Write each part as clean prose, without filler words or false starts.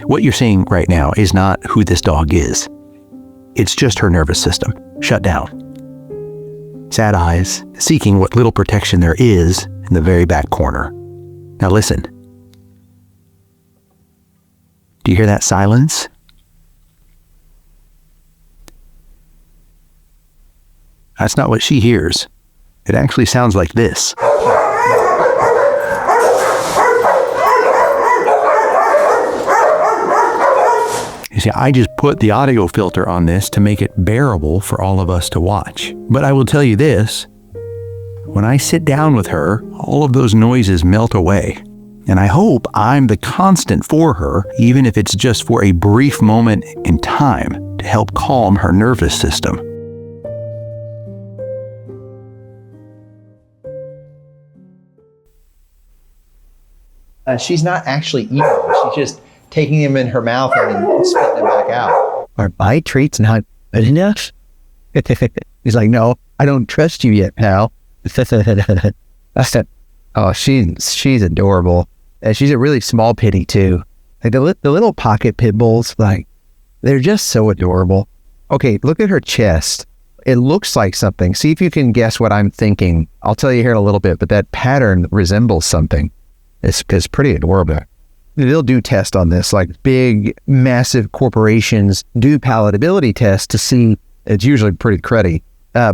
What you're seeing right now is not who this dog is. It's just her nervous system, shut down. Sad eyes, seeking what little protection there is in the very back corner. Now listen. Do you hear that silence? That's not what she hears. It actually sounds like this. You see, I just put the audio filter on this to make it bearable for all of us to watch. But I will tell you this, when I sit down with her, all of those noises melt away. And I hope I'm the constant for her, even if it's just for a brief moment in time to help calm her nervous system. She's not actually eating them. She's just taking them in her mouth and then spitting them back out. Are my treats not good enough? He's like, no, I don't trust you yet, pal. Oh, she's adorable. And she's a really small pitty too. Like the little pocket pit bulls, like they're just so adorable. Okay, look at her chest. It looks like something. See if you can guess what I'm thinking. I'll tell you here in a little bit, but that pattern resembles something. It's pretty adorable. They'll do tests on this, like big, massive corporations do palatability tests to see, it's usually pretty cruddy.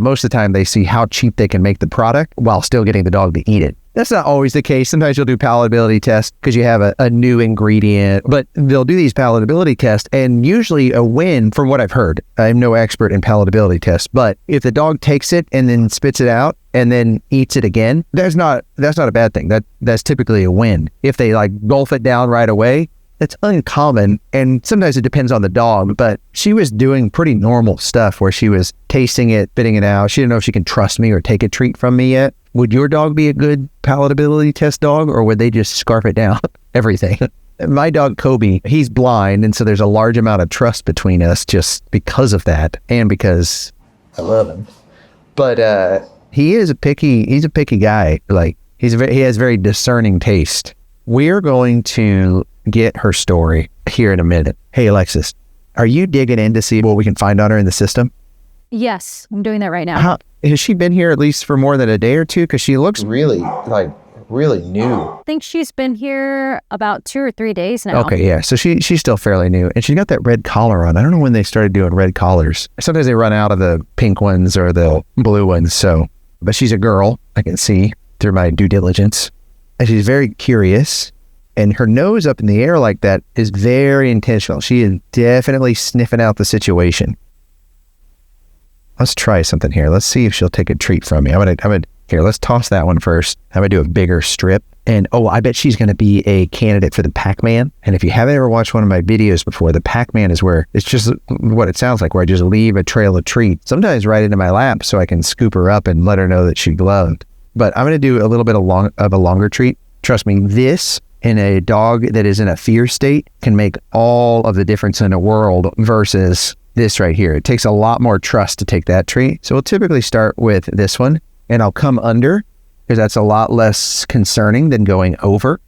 Most of the time they see how cheap they can make the product while still getting the dog to eat it. That's not always the case. Sometimes you'll do palatability tests because you have a new ingredient, but they'll do these palatability tests, and usually a win, from what I've heard, I'm no expert in palatability tests, but if the dog takes it and then spits it out and then eats it again, that's not a bad thing. That's typically a win. If they like gulp it down right away, that's uncommon, and sometimes it depends on the dog, but she was doing pretty normal stuff where she was tasting it, spitting it out. She didn't know if she can trust me or take a treat from me yet. Would your dog be a good palatability test dog, or would they just scarf it down? Everything. My dog, Kobe, he's blind, and so there's a large amount of trust between us just because of that, and because I love him. But he's a picky guy. Like he has very discerning taste. We're going to get her story here in a minute. Hey, Alexis, are you digging in to see what we can find on her in the system? Yes, I'm doing that right now. Has she been here at least for more than a day or two? Because she looks really new. I think she's been here about 2 or 3 days now. Okay, yeah. So she's still fairly new. And she's got that red collar on. I don't know when they started doing red collars. Sometimes they run out of the pink ones or the blue ones. But she's a girl, I can see through my due diligence. And she's very curious. And her nose up in the air like that is very intentional. She is definitely sniffing out the situation. Let's try something here. Let's see if she'll take a treat from me. Here, let's toss that one first. I'm gonna do a bigger strip. And I bet she's gonna be a candidate for the Pac-Man. And if you haven't ever watched one of my videos before, the Pac-Man is where it's just what it sounds like, where I just leave a trail of treats, sometimes right into my lap so I can scoop her up and let her know that she loved. But I'm gonna do a little bit of a longer treat. Trust me, this in a dog that is in a fear state can make all of the difference in the world versus this right here. It takes a lot more trust to take that treat. So we'll typically start with this one, and I'll come under because that's a lot less concerning than going over.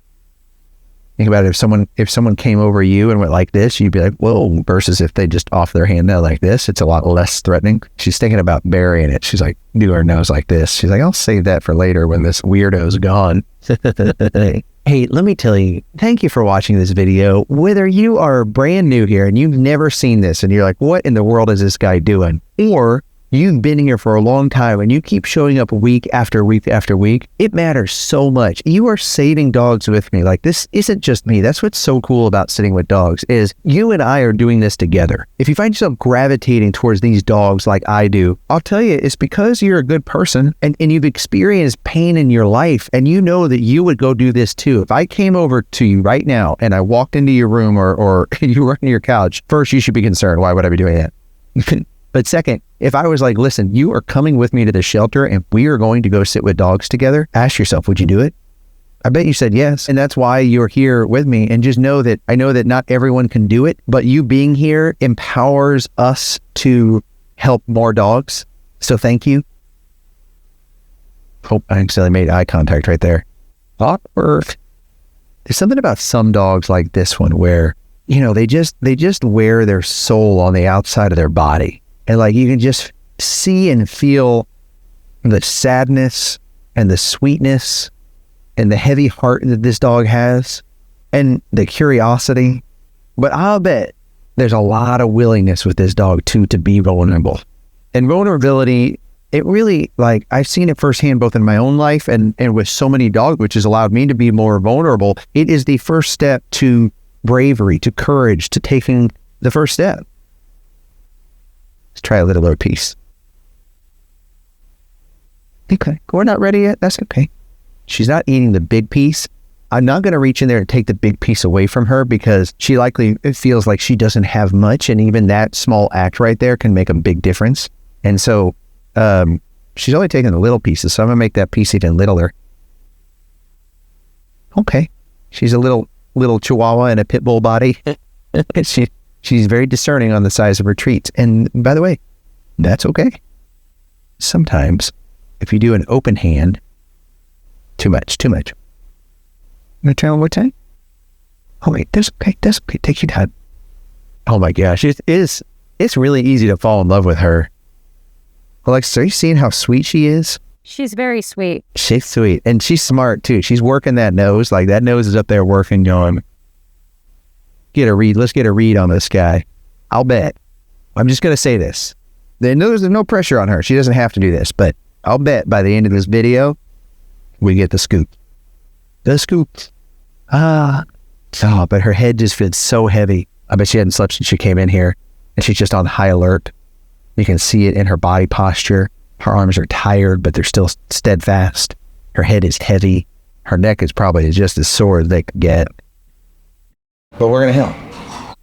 Think about it, if someone came over you and went like this, you'd be like, whoa, versus if they just off their hand out like this, it's a lot less threatening. She's thinking about burying it. She's like, do her nose like this. She's like, I'll save that for later when this weirdo's gone. Hey, let me tell you, thank you for watching this video. Whether you are brand new here and you've never seen this and you're like, what in the world is this guy doing? Or you've been here for a long time and you keep showing up week after week after week, it matters so much. You are saving dogs with me. Like, this isn't just me. That's what's so cool about sitting with dogs, is you and I are doing this together. If you find yourself gravitating towards these dogs like I do, I'll tell you, it's because you're a good person and you've experienced pain in your life, and you know that you would go do this too. If I came over to you right now and I walked into your room or you were on your couch, first, you should be concerned. Why would I be doing that? But second, if I was like, listen, you are coming with me to the shelter and we are going to go sit with dogs together, ask yourself, would you do it? I bet you said yes. And that's why you're here with me. And just know that I know that not everyone can do it, but you being here empowers us to help more dogs. So thank you. Oh, I accidentally made eye contact right there. Awkward. There's something about some dogs like this one where they just wear their soul on the outside of their body. And like, you can just see and feel the sadness and the sweetness and the heavy heart that this dog has and the curiosity. But I'll bet there's a lot of willingness with this dog too, to be vulnerable. And vulnerability, it really, like, I've seen it firsthand both in my own life and with so many dogs, which has allowed me to be more vulnerable. It is the first step to bravery, to courage, to taking the first step. Let's try a littler piece. Okay, we're not ready yet. That's okay. She's not eating the big piece. I'm not going to reach in there and take the big piece away from her because she likely feels like she doesn't have much. And even that small act right there can make a big difference. And so she's only taking the little pieces. So I'm going to make that piece even littler. Okay. She's a little chihuahua in a pit bull body. She's very discerning on the size of her treats. And by the way, that's okay. Sometimes if you do an open hand, too much. You want to try one more time? Oh wait, that's okay. Take your time. Oh my gosh, it's really easy to fall in love with her. Alexa, are you seeing how sweet she is? She's very sweet. She's sweet. And she's smart too. She's working that nose. Like, that nose is up there working, going, let's get a read on this guy. I'll bet. I'm just going to say this. There's no pressure on her. She doesn't have to do this, but I'll bet by the end of this video, we get the scoop. The scoop. But her head just feels so heavy. I bet she hadn't slept since she came in here, and she's just on high alert. You can see it in her body posture. Her arms are tired, but they're still steadfast. Her head is heavy. Her neck is probably just as sore as they could get. But we're going to help.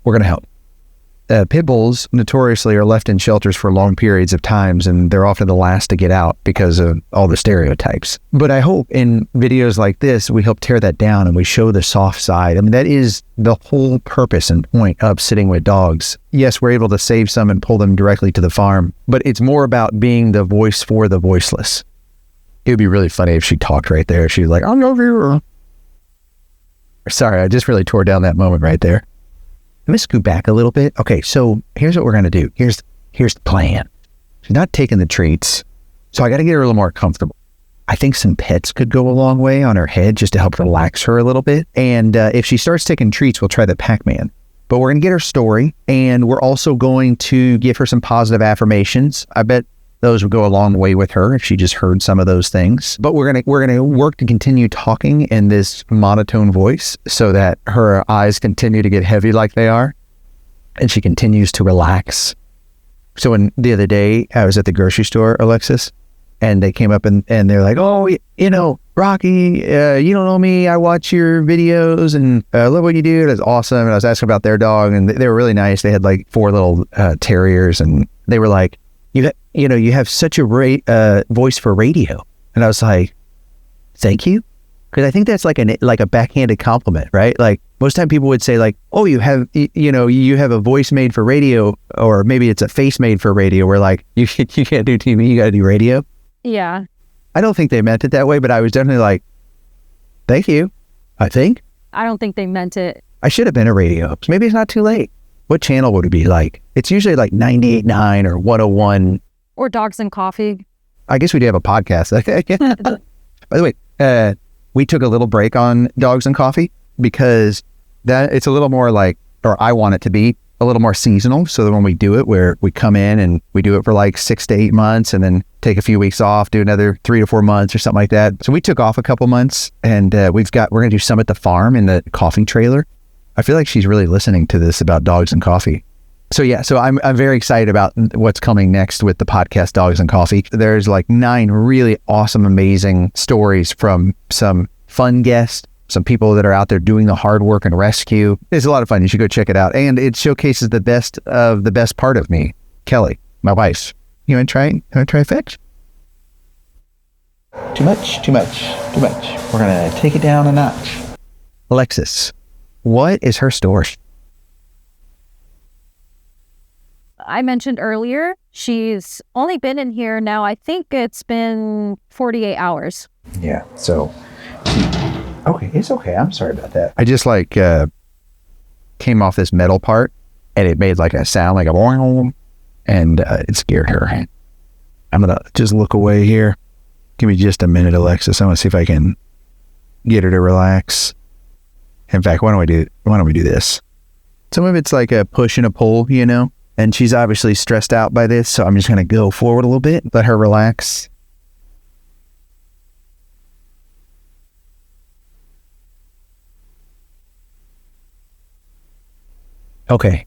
We're going to help. Pit bulls notoriously are left in shelters for long periods of times, and they're often the last to get out because of all the stereotypes. But I hope in videos like this, we help tear that down and we show the soft side. I mean, that is the whole purpose and point of sitting with dogs. Yes, we're able to save some and pull them directly to the farm, but it's more about being the voice for the voiceless. It would be really funny if she talked right there. She's like, I'm over here. Sorry, I just really tore down that moment right there. Let me scoot back a little bit. Okay, so here's what we're going to do. Here's the plan. She's not taking the treats, so I got to get her a little more comfortable. I think some pets could go a long way on her head just to help relax her a little bit. And if she starts taking treats, we'll try the Pac-Man. But we're going to get her story, and we're also going to give her some positive affirmations. I bet those would go a long way with her if she just heard some of those things. But we're gonna work to continue talking in this monotone voice so that her eyes continue to get heavy like they are, and she continues to relax. So the other day, I was at the grocery store, Alexis, and they came up and they're like, oh, Rocky, you don't know me. I watch your videos and I love what you do. That's awesome. And I was asking about their dog, and they were really nice. They had like 4 little terriers, and they were like, you have such a voice for radio. And I was like, thank you. Because I think that's like a backhanded compliment, right? Like, most time people would say like, oh, you have a voice made for radio, or maybe it's a face made for radio, where like, you can't do TV, you got to do radio. Yeah. I don't think they meant it that way, but I was definitely like, thank you, I think. I don't think they meant it. I should have been a radio. So maybe it's not too late. What channel would it be like? It's usually like 98.9 or 101. Or Dogs and Coffee. I guess we do have a podcast. By the way, we took a little break on Dogs and Coffee because it's a little more like, or I want it to be a little more seasonal. So that when we do it, where we come in and we do it for like 6 to 8 months and then take a few weeks off, do another 3 to 4 months or something like that. So we took off a couple months, and we're going to do some at the farm in the coffee trailer. I feel like she's really listening to this about Dogs and Coffee. So I'm very excited about what's coming next with the podcast Dogs and Coffee. There's like 9 really awesome, amazing stories from some fun guests, some people that are out there doing the hard work and rescue. It's a lot of fun. You should go check it out. And it showcases the best of the best part of me, Kelly, my wife. You want to try fetch? Too much. We're going to take it down a notch. Alexis, what is her story? I mentioned earlier, she's only been in here now, I think it's been 48 hours. Yeah, so, okay, it's okay. I'm sorry about that. I just like came off this metal part, and it made like a sound, like a boing, and it scared her. I'm gonna just look away here. Give me just a minute, Alexis. I want to see if I can get her to relax. In fact, why don't we do this? Some of it's like a push and a pull, you know, and she's obviously stressed out by this, so I'm just gonna go forward a little bit, let her relax. Okay.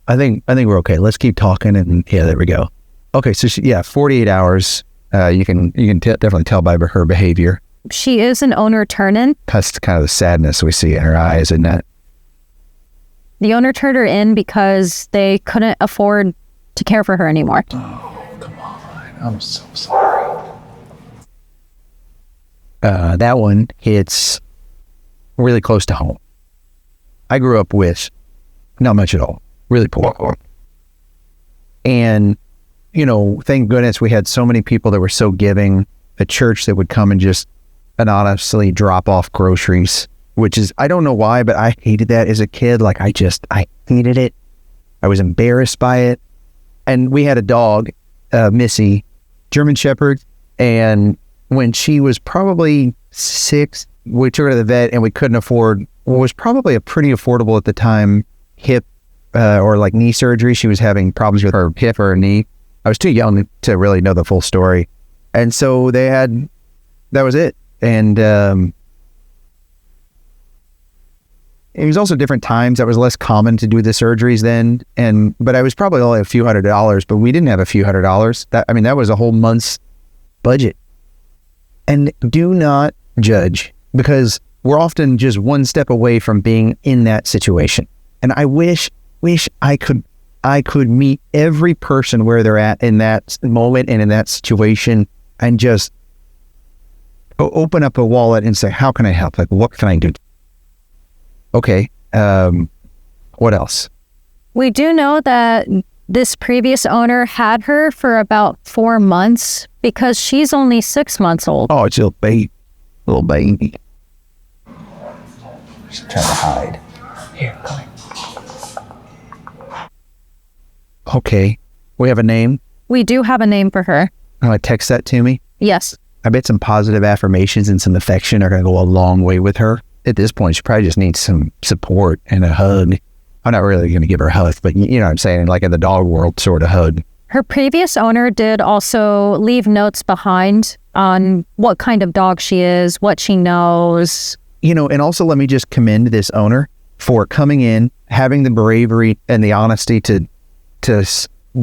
I think we're okay. Let's keep talking, and yeah, there we go. Okay, so 48 hours. You can definitely tell by her behavior. She is an owner turn-in. That's kind of the sadness we see in her eyes, isn't it? The owner turned her in because they couldn't afford to care for her anymore. Oh, come on. I'm so sorry. That one hits really close to home. I grew up with not much at all, really poor. And, you know, thank goodness we had so many people that were so giving, a church that would come and just anonymously drop off groceries, which is, I don't know why, but I hated that as a kid. Like, I hated it. I was embarrassed by it. And we had a dog, Missy, German Shepherd, and when she was probably 6, we took her to the vet, and we couldn't afford what was probably a pretty affordable at the time hip or like knee surgery. She was having problems with her hip or her knee. I was too young to really know the full story. And so that was it. And it was also different times. That was less common to do the surgeries then. But I was probably only a few $100s, but we didn't have a few $100s. That was a whole month's budget. And do not judge, because we're often just one step away from being in that situation. And I wish I could meet every person where they're at in that moment and in that situation, and just open up a wallet and say, how can I help? Like, what can I do? Okay. What else? We do know that this previous owner had her for about 4 months because she's only 6 months old. Oh, it's a little baby. She's trying to hide. Here, come here. Okay. We have a name. We do have a name for her. You want to text that to me? Yes. I bet some positive affirmations and some affection are going to go a long way with her. At this point, she probably just needs some support and a hug. I'm not really going to give her a hug, but you know what I'm saying? Like in the dog world sort of hug. Her previous owner did also leave notes behind on what kind of dog she is, what she knows. You know, and also let me just commend this owner for coming in, having the bravery and the honesty to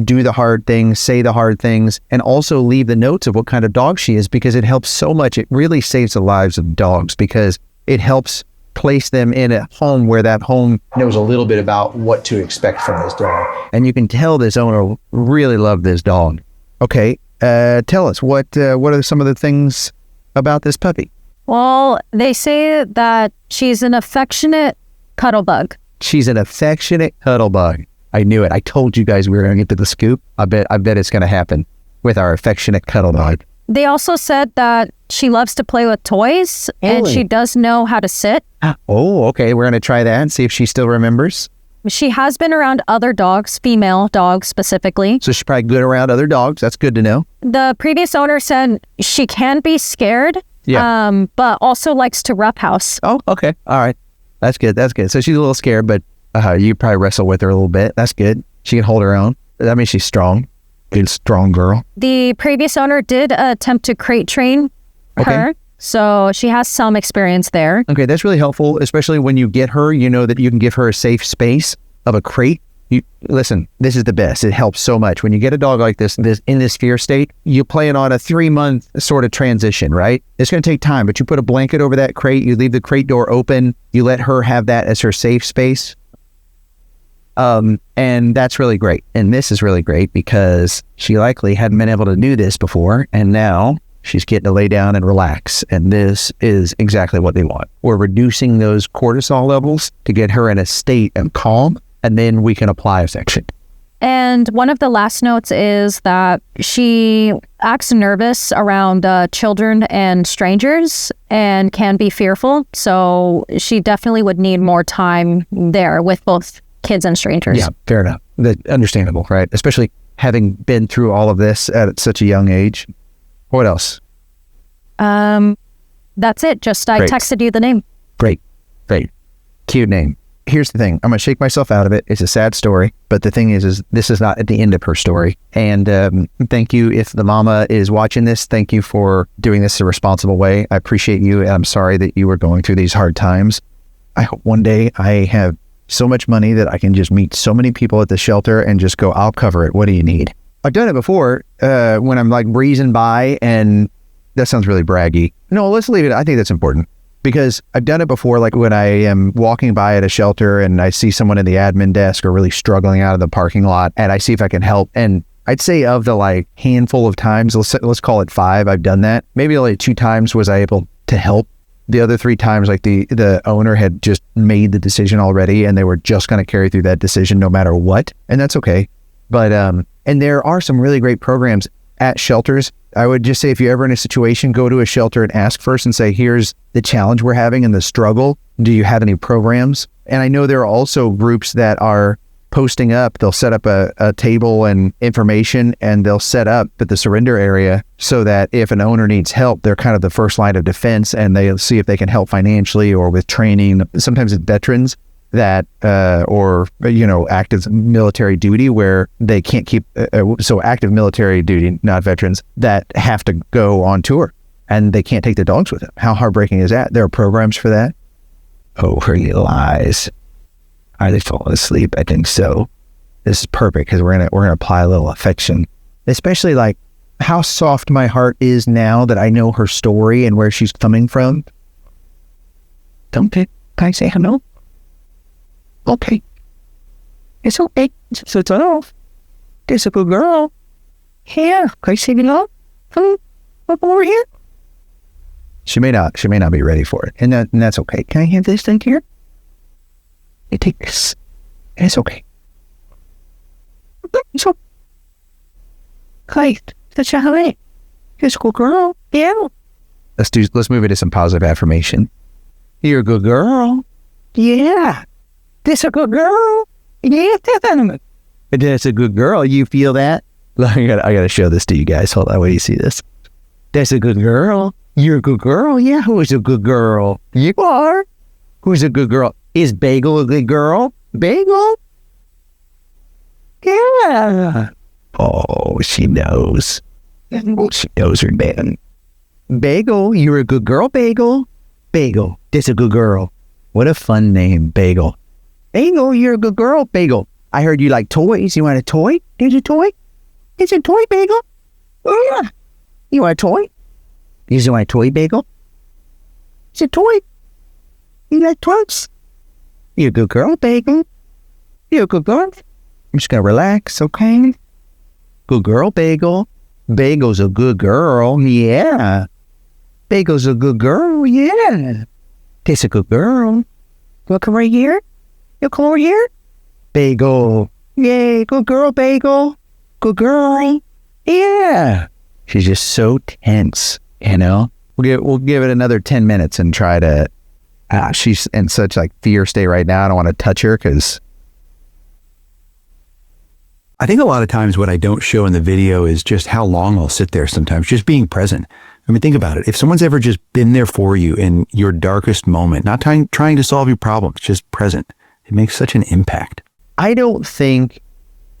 do the hard things, say the hard things, and also leave the notes of what kind of dog she is, because it helps so much. It really saves the lives of dogs, because it helps place them in a home where that home Knows a little bit about what to expect from this dog. and you can tell this owner really loved this dog. Okay, tell us, what are some of the things about this puppy? Well, they say that she's an affectionate cuddle bug. She's an affectionate cuddle bug. I knew it. I told you guys we were going to get to the scoop. I bet it's going to happen with our affectionate cuddle bug. They also said that she loves to play with toys and Really? she does know how to sit. Oh, okay. We're going to try that and see if she still remembers. She has been around other dogs, female dogs specifically. So she's probably good around other dogs. That's good to know. The previous owner said she can be scared, but also likes to roughhouse. Oh, okay. All right. That's good. So she's a little scared, but you probably wrestle with her a little bit. That's good. She can hold her own. That means she's strong. Good, strong girl. The previous owner did attempt to crate train her, so she has some experience there. Okay, that's really helpful, especially when you get her, you know that you can give her a safe space of a crate. Listen, this is the best. It helps so much. When you get a dog like this in this fear state, you plan on a 3-month sort of transition, right? It's going to take time, but you put a blanket over that crate, you leave the crate door open, you let her have that as her safe space. And that's really great. And this is really great because she likely hadn't been able to do this before, and now she's getting to lay down and relax. And this is exactly what they want. We're reducing those cortisol levels to get her in a state of calm, and then we can apply affection. And one of the last notes is that she acts nervous around children and strangers and can be fearful. So she definitely would need more time there with both kids and strangers. Yeah, fair enough. Understandable, right? Especially having been through all of this at such a young age. What else? That's it. Just I Great. texted you the name. Great. Cute name. Here's the thing. I'm going to shake myself out of it. It's a sad story, but the thing is this is not at the end of her story. And thank you. If the mama is watching this, thank you for doing this a responsible way. I appreciate you. And I'm sorry that you were going through these hard times. I hope one day I have so much money that I can just meet so many people at the shelter and just go, I'll cover it. What do you need? I've done it before when I'm like breezing by, and that sounds really braggy. No, let's leave it. I think that's important. Because I've done it before, like when I am walking by at a shelter and I see someone in the admin desk or really struggling out of the parking lot, and I see if I can help. And I'd say of the like handful of times, let's call it 5, I've done that. Maybe only 2 times was I able to help. The other 3 times, like the owner had just made the decision already and they were just going to carry through that decision no matter what. And that's okay. But, and there are some really great programs at shelters. I would just say, if you're ever in a situation, go to a shelter and ask first and say, here's the challenge we're having and the struggle. Do you have any programs? And I know there are also groups that are posting up. They'll set up a table and information, and they'll set up at the surrender area so that if an owner needs help, they're kind of the first line of defense, and they'll see if they can help financially or with training. Sometimes it's veterans that or active military duty where they can't keep so active military duty, not veterans, that have to go on tour and they can't take their dogs with them. How heartbreaking is that? There are programs for that. Oh, pretty lies. Are they falling asleep? I think so. This is perfect because we're gonna apply a little affection, especially like how soft my heart is now that I know her story and where she's coming from. Can I say hello? Okay. It's okay. So it's off. There's a good girl. Here. Can I say hello? Come over here. She may not be ready for it. And that's okay. Can I have this thing here? You take this. It's okay. It's okay. Okay. That's how it. You're a good girl. Yeah. Let's move into some positive affirmation. You're a good girl. Yeah. That's a good girl. Yeah, that's a good girl. You feel that? I gotta show this to you guys. Hold on, wait till you see this. That's a good girl. You're a good girl. Yeah, who is a good girl? You are. Who's a good girl? Is Bagel a good girl? Bagel? Yeah. Oh, she knows. She knows her man. Bagel, you're a good girl, Bagel. Bagel, that's a good girl. What a fun name, Bagel. Bagel, you're a good girl, Bagel. I heard you like toys. You want a toy? Here's a toy. It's a toy, Bagel. Oh, yeah. You want a toy? You want a toy, Bagel? It's a toy. You like toys? You're a good girl, Bagel. You're a good girl. I'm just going to relax, okay? Good girl, Bagel. Bagel's a good girl, yeah. Bagel's a good girl, yeah. That's a good girl. You want to come right here? You come over here? Bagel. Yay, good girl, Bagel. Good girl. Yeah. She's just so tense, you know? We'll give it another 10 minutes and try to... she's in such like fear state right now. I don't want to touch her because... I think a lot of times what I don't show in the video is just how long I'll sit there sometimes, just being present. I mean, think about it. If someone's ever just been there for you in your darkest moment, not trying to solve your problems, just present, it makes such an impact. I don't think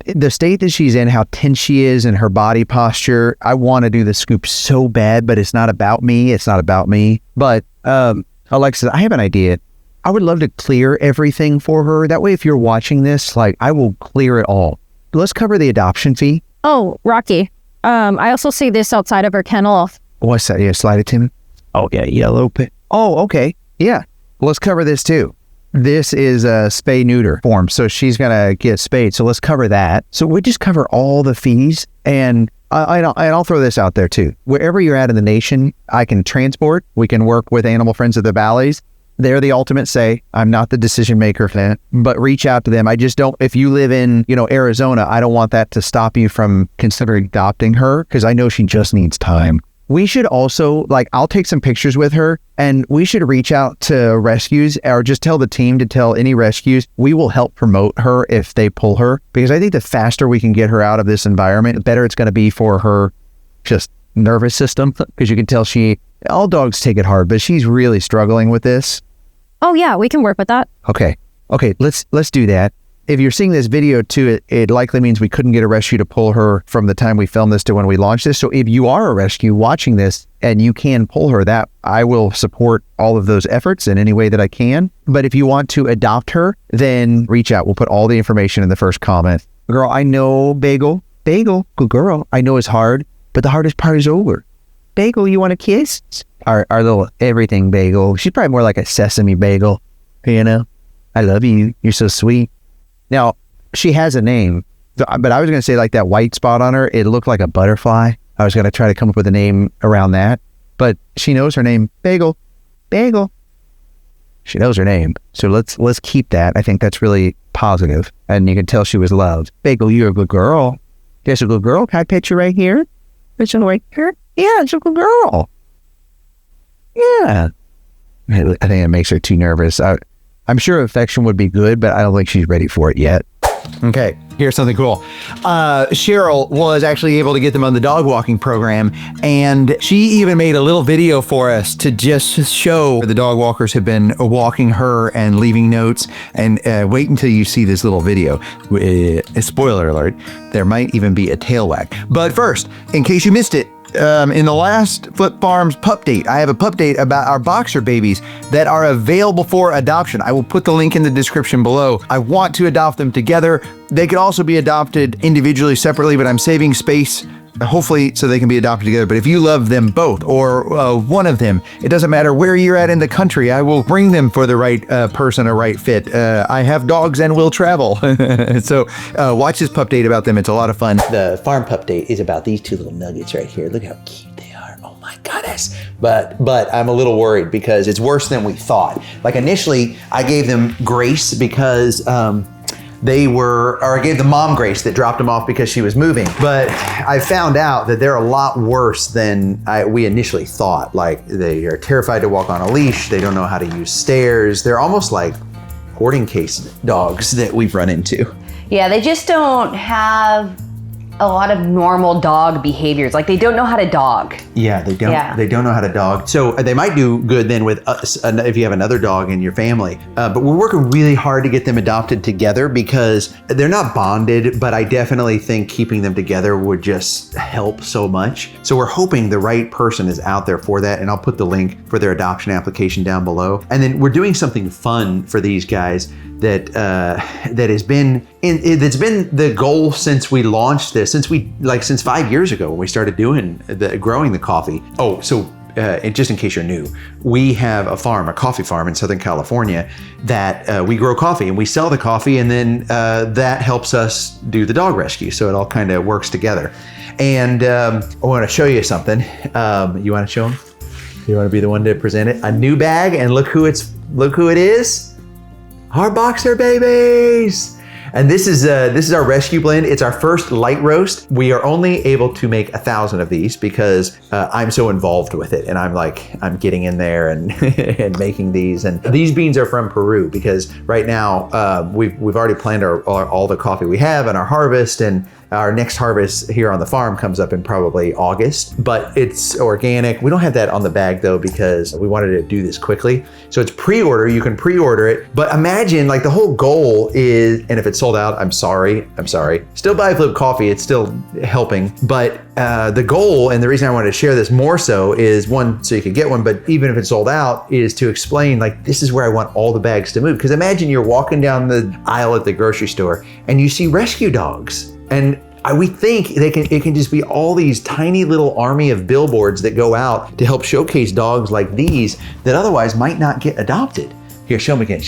the state that she's in, how tense she is and her body posture, I want to do the scoop so bad, but it's not about me. It's not about me. But Alexa, I have an idea. I would love to clear everything for her. That way, if you're watching this, like I will clear it all. Let's cover the adoption fee. Oh, Rocky. I also see this outside of her kennel. What's that? Yeah, slide it to me. Oh, yeah, yellow pit. Oh, okay. Yeah. Let's cover this too. This is a spay-neuter form, so she's going to get spayed. So let's cover that. So we just cover all the fees. And I'll throw this out there too. Wherever you're at in the nation, I can transport. We can work with Animal Friends of the Valleys. They're the ultimate say. I'm not the decision maker for that, but reach out to them. I just don't, if you live in, Arizona, I don't want that to stop you from considering adopting her because I know she just needs time. We should also, I'll take some pictures with her and we should reach out to rescues or just tell the team to tell any rescues. We will help promote her if they pull her because I think the faster we can get her out of this environment, the better it's going to be for her just nervous system because you can tell all dogs take it hard, but she's really struggling with this. Oh yeah, we can work with that. Okay, let's do that. If you're seeing this video too, it likely means we couldn't get a rescue to pull her from the time we filmed this to when we launched this. So if you are a rescue watching this and you can pull her, that I will support all of those efforts in any way that I can. But if you want to adopt her, then reach out. We'll put all the information in the first comment. Girl, I know Bagel, good girl. I know it's hard, but the hardest part is over. Bagel, you want a kiss? Our little everything Bagel. She's probably more like a sesame bagel. I love you. You're so sweet. Now, she has a name, but I was going to say that white spot on her, it looked like a butterfly. I was going to try to come up with a name around that, but she knows her name, Bagel. She knows her name. So let's keep that. I think that's really positive. And you can tell she was loved. Bagel, you're a good girl. There's a good girl. Can I pet you right here? Pet you right here? Yeah, it's a good girl. Yeah. I think it makes her too nervous. I'm sure affection would be good, but I don't think she's ready for it yet. Okay, here's something cool. Cheryl was actually able to get them on the dog walking program, and she even made a little video for us to just show the dog walkers have been walking her and leaving notes. And wait until you see this little video. Spoiler alert, there might even be a tail wag. But first, in case you missed it, in the last Flip Farms Pupdate, I have a Pupdate about our boxer babies that are available for adoption. I will put the link in the description below. I want to adopt them together. They could also be adopted individually, separately, but I'm saving space, hopefully, so they can be adopted together. But if you love them both or one of them, it doesn't matter where you're at in the country, I will bring them for the right person or right fit. I have dogs and will travel. So watch this Pupdate about them. It's a lot of fun. The farm Pupdate is about these two little nuggets right here. Look how cute they are. Oh my goodness. But I'm a little worried because it's worse than we thought. Initially, I gave them grace because I gave the mom grace that dropped them off because she was moving. But I found out that they're a lot worse than we initially thought. They are terrified to walk on a leash. They don't know how to use stairs. They're almost like hoarding case dogs that we've run into. Yeah, they just don't have a lot of normal dog behaviors. They don't know how to dog. Yeah, they don't. Yeah. They don't know how to dog. So they might do good then with us if you have another dog in your family. But we're working really hard to get them adopted together because they're not bonded, but I definitely think keeping them together would just help so much. So we're hoping the right person is out there for that, and I'll put the link for their adoption application down below. And then we're doing something fun for these guys that's been the goal since we launched this, since 5 years ago when we started doing growing the coffee. Oh, so just in case you're new, we have a coffee farm in Southern California that we grow coffee and we sell the coffee, and then that helps us do the dog rescue. So it all kind of works together. And I want to show you something. You want to show them? You want to be the one to present it? A new bag, and look who it is. Our boxer babies. And this is our rescue blend. It's our first light roast. We are only able to make 1,000 of these because I'm so involved with it, and I'm getting in there and and making these. And these beans are from Peru because right now we've already planned all the coffee we have and our harvest, and our next harvest here on the farm comes up in probably August, but it's organic. We don't have that on the bag though because we wanted to do this quickly. So it's pre-order, you can pre-order it, but imagine the whole goal is, and if it's sold out, I'm sorry. Still buy Flip Coffee, it's still helping, but the goal, and the reason I wanted to share this more so is one, so you could get one, but even if it's sold out, is to explain this is where I want all the bags to move. Because imagine you're walking down the aisle at the grocery store and you see rescue dogs. And we think it can just be all these tiny little army of billboards that go out to help showcase dogs like these that otherwise might not get adopted. Here, show them again.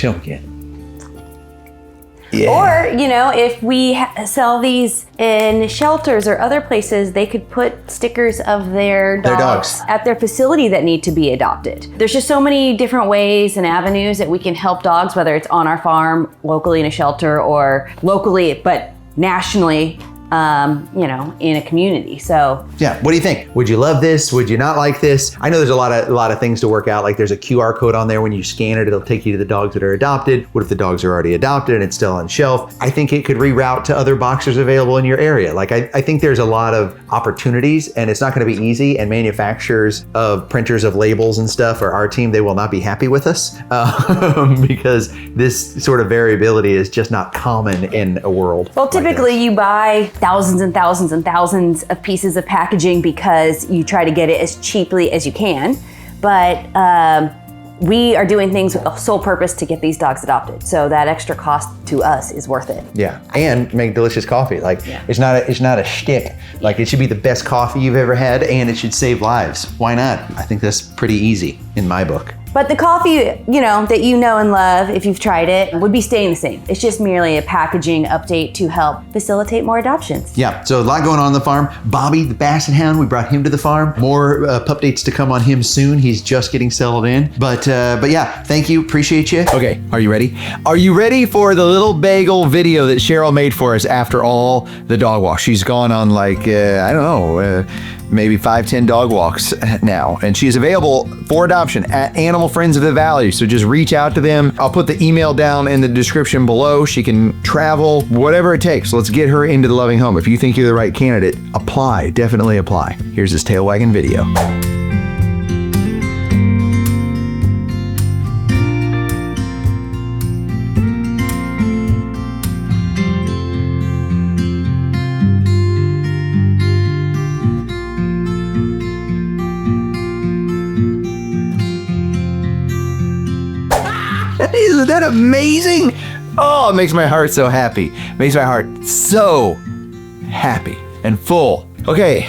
Or, you know, if we sell these in shelters or other places, they could put stickers of their dogs at their facility that need to be adopted. There's just so many different ways and avenues that we can help dogs, whether it's on our farm, locally in a shelter, or locally, but nationally, you know, in a community. So yeah, what do you think? Would you love this? Would you not like this? I know there's a lot of things to work out. Like there's a QR code on there. When you scan it, it'll take you to the dogs that are adopted. What if the dogs are already adopted and it's still on shelf? I think it could reroute to other boxers available in your area. Like I think there's a lot of opportunities, and it's not going to be easy. And manufacturers of printers of labels and stuff, or our team, they will not be happy with us because this sort of variability is just not common in a world. Well, typically you buy thousands and thousands and thousands of pieces of packaging because you try to get it as cheaply as you can. But we are doing things with the sole purpose to get these dogs adopted. So that extra cost to us is worth it. Yeah, and make delicious coffee. Like it's not a shtick. Like it should be the best coffee you've ever had, and it should save lives. Why not? I think that's pretty easy in my book. But the coffee, you know, that you know and love, if you've tried it, would be staying the same. It's just merely a packaging update to help facilitate more adoptions. Yeah, so a lot going on the farm. Bobby, the Basset Hound, we brought him to the farm. More Pupdates to come on him soon. He's just getting settled in. But yeah, thank you, appreciate you. Okay, are you ready? Are you ready for the little Bagel video that Cheryl made for us after all the dog walks? She's gone on like, I don't know, maybe 5-10 dog walks now, and she's available for adoption at Animal Friends of the Valley. So just reach out to them. I'll put the email down in the description below. She can travel, whatever it takes. Let's get her into the loving home. If you think you're the right candidate, apply, definitely apply. Here's this tail wagging video. Isn't that amazing? Oh, it makes my heart so happy. Makes my heart so happy and full. Okay.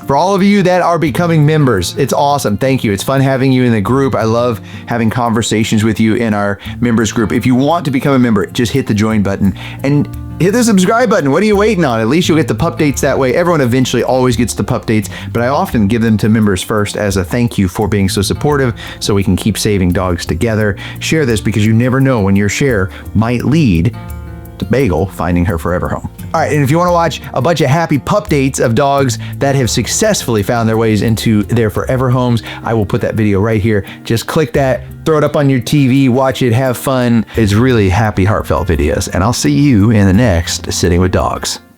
For all of you that are becoming members, it's awesome. Thank you. It's fun having you in the group. I love having conversations with you in our members group. If you want to become a member, just hit the join button and hit the subscribe button. What are you waiting on? At least you'll get the Pupdates that way. Everyone eventually always gets the Pupdates, but I often give them to members first as a thank you for being so supportive so we can keep saving dogs together. Share this because you never know when your share might lead to Bagel finding her forever home. All right, and if you want to watch a bunch of happy Pupdates of dogs that have successfully found their ways into their forever homes, I will put that video right here. Just click that, throw it up on your TV, watch it, have fun. It's really happy, heartfelt videos, and I'll see you in the next Sitting with Dogs.